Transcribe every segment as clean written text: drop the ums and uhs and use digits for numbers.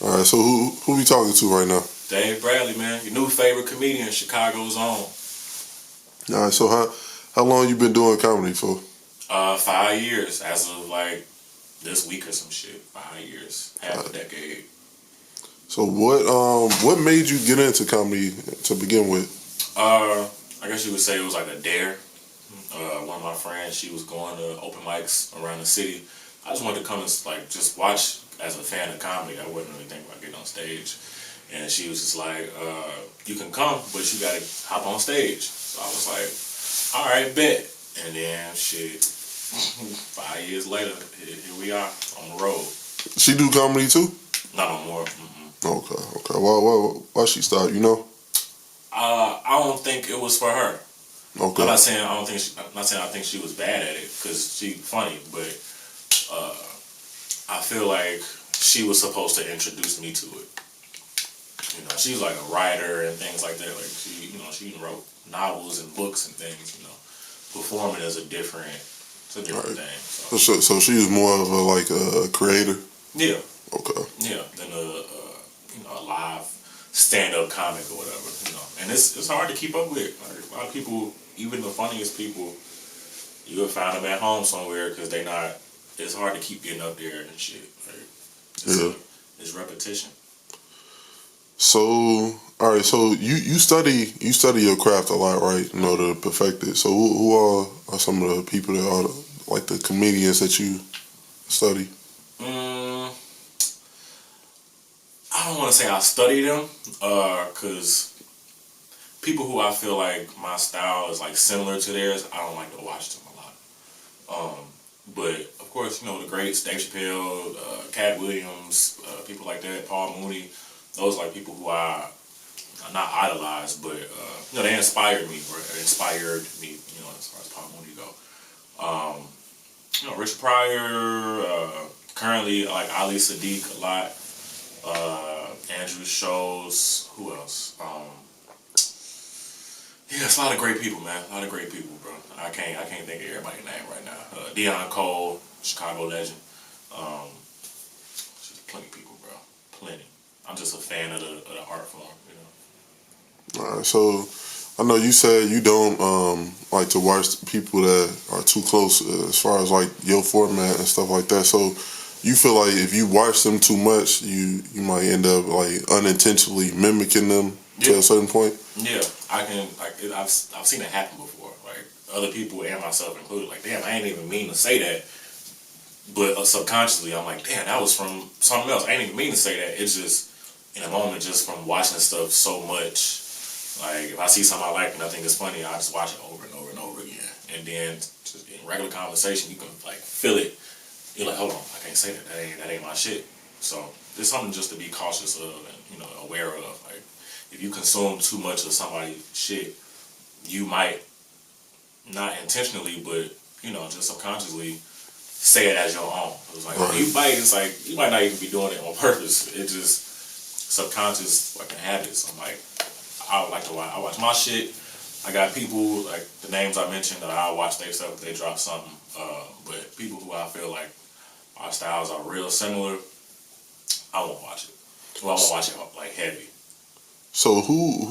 All right, so who we talking to right now? Dave Bradley, man, your new favorite comedian, Chicago's own. All right, so how long you been doing comedy for? 5 years, as of like this week or some shit. 5 years, half a decade. So what made you get into comedy to begin with? I guess you would say it was like a dare. One of my friends, she was going to open mics around the city. I just wanted to come and like just watch as a fan of comedy. I wasn't really thinking about getting on stage. And she was just like, you can come, but you gotta hop on stage. So I was like, all right, bet. And then shit, 5 years later, here we are on the road. She do comedy too? Not no more. Okay. Why she stop? You know? I don't think it was for her. Okay. I'm not saying I think she was bad at it, because she funny, but I feel like she was supposed to introduce me to it. You know, she's like a writer and things like that. Like she wrote novels and books and things. You know, performing is a different thing. So she was more of a creator. Yeah. Okay. Yeah, than a live stand-up comic or whatever. You know, and it's hard to keep up with. Like, a lot of people, even the funniest people, you will find them at home somewhere because they not. It's hard to keep getting up there and shit. Like, it's repetition. So, all right. So you study your craft a lot, right? In order to perfect it. So who are some of the people that are like the comedians that you study? I don't want to say I study them, because people who I feel like my style is like similar to theirs, I don't like to watch them a lot. But of course, the greats, Dave Chappelle, Cat Williams, people like that, Paul Mooney. Those are like people who I not idolize, but they inspired me, as far as Paul Mooney go. Richard Pryor, currently I like Ali Sadiq a lot. Andrew Schultz, who else? It's a lot of great people, man. A lot of great people, bro. I can't think of everybody's name right now. Deion Cole, Chicago legend. Just plenty of people, bro. Plenty. I'm just a fan of the art form, All right. So I know you said you don't like to watch people that are too close as far as like your format and stuff like that. So you feel like if you watch them too much, you might end up like unintentionally mimicking them to a certain point. Yeah, I've seen it happen before. Like other people and myself included. Like, damn, I ain't even mean to say that, but subconsciously I'm like, damn, that was from something else. I ain't even mean to say that. It's just in a moment, just from watching stuff so much. Like if I see something I like and I think it's funny, I just watch it over and over and over again. And then just in regular conversation, you can like feel it. You're like, hold on, I can't say that. That ain't my shit. So there's something just to be cautious of and aware of. Like if you consume too much of somebody's shit, you might not intentionally, but just subconsciously say it as your own. It's like you might not even be doing it on purpose. It just subconscious fucking habits. I'm like, I watch my shit. I got people like the names I mentioned that I watch their stuff if they drop something. But people who I feel like our styles are real similar, I won't watch it. Well, I won't watch it like heavy. So who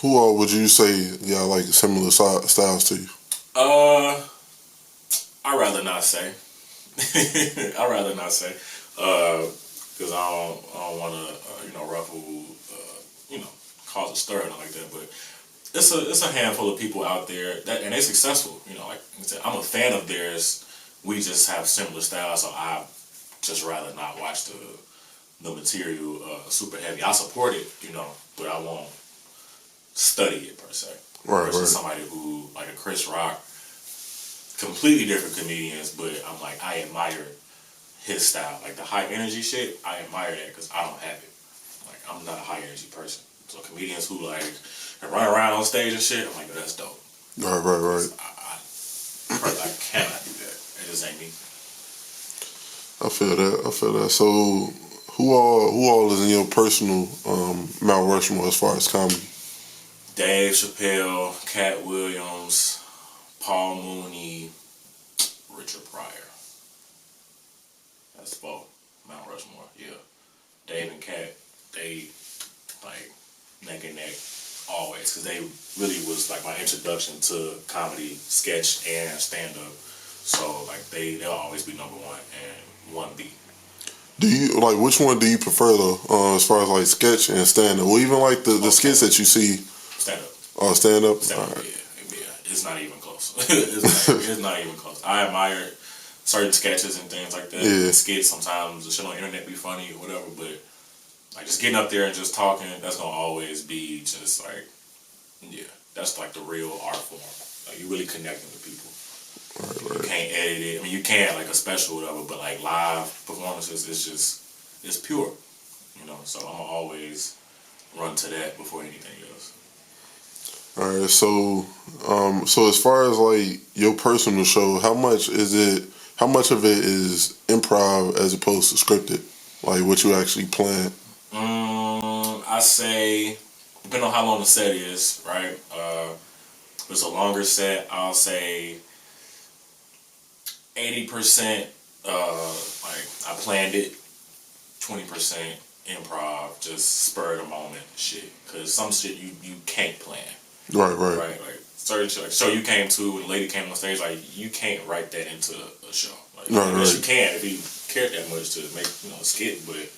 all would you say like similar styles to you? I'd rather not say. I'd rather not say. Because I don't want to ruffle cause a stir or nothing like that. But it's a handful of people out there that and they're successful. Like I said, I'm a fan of theirs. We just have similar styles, so I just rather not watch the material super heavy. I support it, but I won't study it per se. Right. Versus somebody who like a Chris Rock, completely different comedians, but I'm like I admire his style, like the high energy shit. I admire that because I don't have it. Like I'm not a high energy person. So comedians who like run around on stage and shit, I'm like, oh, that's dope. Right. I cannot do that. It just ain't me. I feel that. So who all is in your personal Mount Rushmore as far as comedy? Dave Chappelle, Cat Williams, Paul Mooney, Richard Pryor. That's four. Mount Rushmore, yeah. Dave and Kat, they like neck and neck always, because they really was like my introduction to comedy, sketch, and stand up. So like they'll always be number one and 1B. Do you like which one do you prefer though? As far as like sketch and stand up, or even like the skits that you see. Stand up. Oh, stand up. Stand up. Right. Yeah. It's not even close. it's not even close. I admire certain sketches and things like that. Yeah. Skits sometimes the shit on the internet be funny or whatever, but like just getting up there and just talking, that's gonna always be just like, yeah, that's like the real art form. Like you really connecting with people. Right. You can't edit it. I mean, you can like a special or whatever, but like live performances, it's pure. You know, so I'm gonna always run to that before anything else. All right. So as far as like your personal show, how much of it is improv as opposed to scripted? Like what you actually plan? I say, depending on how long the set is, right? If it's a longer set, I'll say 80%. Like I planned it, 20% improv, just spur of the moment shit. Cause some shit you can't plan. Right. Like certain shit, like show you came to when the lady came on stage, like you can't write that into a show. Like unless you can, if you care that much to make a skit, but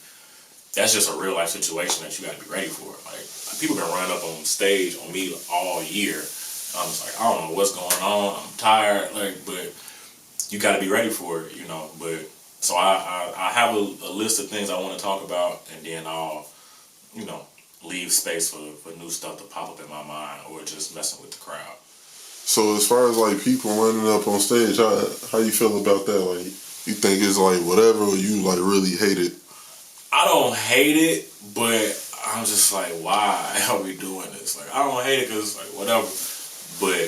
that's just a real life situation that you got to be ready for. Like people been running up on stage on me all year. I'm just like, I don't know what's going on. I'm tired, like, but you got to be ready for it, But so I have a list of things I want to talk about, and then I'll, leave space for new stuff to pop up in my mind or just messing with the crowd. So as far as like people running up on stage, how you feel about that? Like you think it's like whatever, or you like really hate it? I don't hate it, but I'm just like, why are we doing this? Like, I don't hate it because, like, whatever. But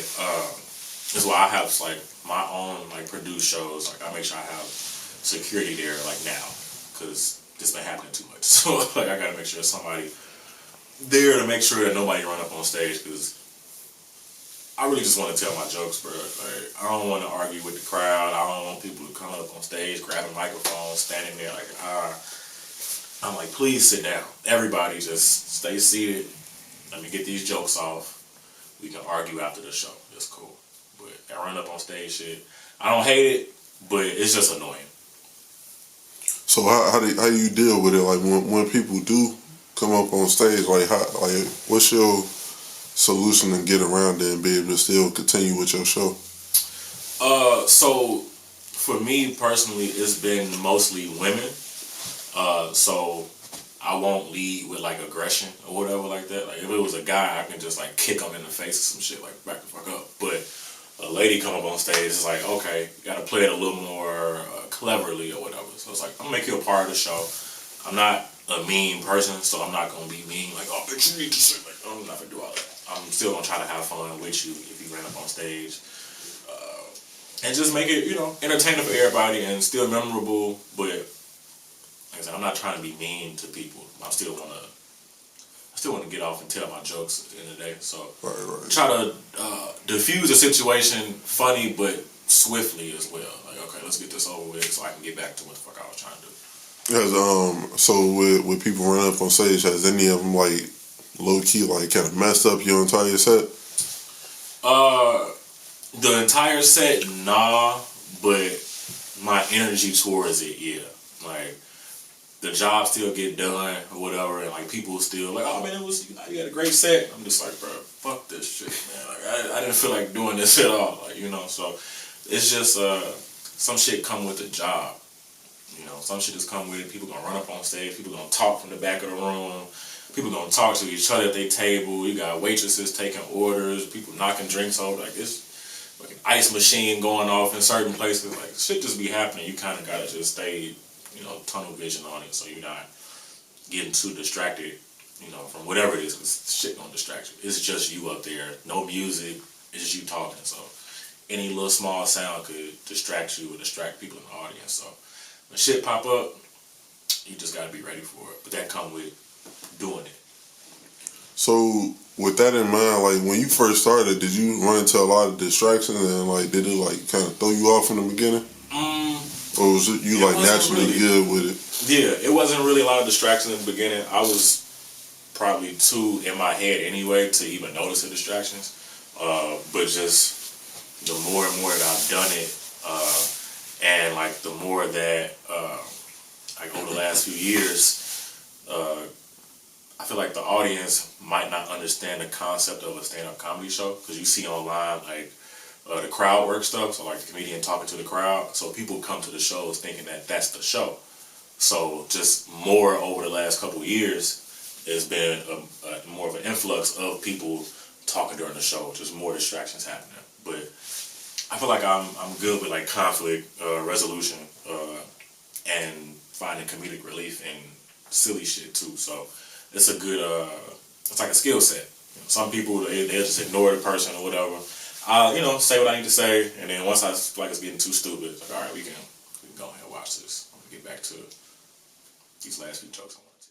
that's why I have, like, my own, like, produced shows. Like, I make sure I have security there, like, now. Because this been happening too much. So, like, I got to make sure there's somebody there to make sure that nobody run up on stage. Because I really just want to tell my jokes, bro. Like, I don't want to argue with the crowd. I don't want people to come up on stage, grabbing microphones, standing there like, I'm like, please sit down. Everybody just stay seated. Let me get these jokes off. We can argue after the show. It's cool. But that run up on stage shit, I don't hate it, but it's just annoying. So how do you deal with it? Like when people do come up on stage, like what's your solution to get around it and be able to still continue with your show? So for me personally, it's been mostly women. So I won't lead with like aggression or whatever like that. Like if it was a guy, I can just like kick him in the face or some shit, like back the fuck up. But a lady come up on stage, it's like, okay, you gotta play it a little more cleverly or whatever. So it's like, I'm gonna make you a part of the show. I'm not a mean person, so I'm not gonna be mean, like, oh, bitch, you need to sit. Like, I'm not gonna do all that. I'm still gonna try to have fun with you if you ran up on stage. And just make it, entertaining for everybody and still memorable, but like I said, I'm not trying to be mean to people. I still want to get off and tell my jokes at the end of the day. So right. Try to diffuse the situation funny but swiftly as well. Like, okay, let's get this over with so I can get back to what the fuck I was trying to do. So with people running up on stage, has any of them like low key like kind of messed up your entire set? The entire set, nah, but my energy towards it, yeah. Like, the job still get done or whatever, and like people still like, oh man, you had a great set. I'm just like, bro, fuck this shit, man. Like I didn't feel like doing this at all, like So it's just some shit come with the job, Some shit just come with it. People gonna run up on stage. People gonna talk from the back of the room. People gonna talk to each other at their table. You got waitresses taking orders. People knocking drinks over. Like it's like an ice machine going off in certain places. Like shit just be happening. You kind of gotta just stay. Tunnel vision on it, so you're not getting too distracted, from whatever it is, because shit gonna distract you. It's just you up there, no music, it's just you talking, so any little small sound could distract you or distract people in the audience, so when shit pop up, you just gotta be ready for it, but that come with doing it. So with that in mind, like when you first started, did you run into a lot of distractions and like did it like kind of throw you off in the beginning? Or was it you like naturally really good with it? Yeah, it wasn't really a lot of distractions in the beginning. I was probably too in my head anyway to even notice the distractions. But just the more and more that I've done it, and like the more that like over the last few years, I feel like the audience might not understand the concept of a stand-up comedy show because you see online like the crowd work stuff, so like the comedian talking to the crowd. So people come to the shows thinking that that's the show. So just more over the last couple of years, there's been a more of an influx of people talking during the show. Just more distractions happening. But I feel like I'm good with like conflict resolution and finding comedic relief in silly shit too. So it's a good it's like a skill set. You know, some people they'll just ignore the person or whatever. I'll say what I need to say, and then once I feel like it's getting too stupid, it's like all right, we can go ahead and watch this. I'm gonna get back to these last few jokes I wanted to.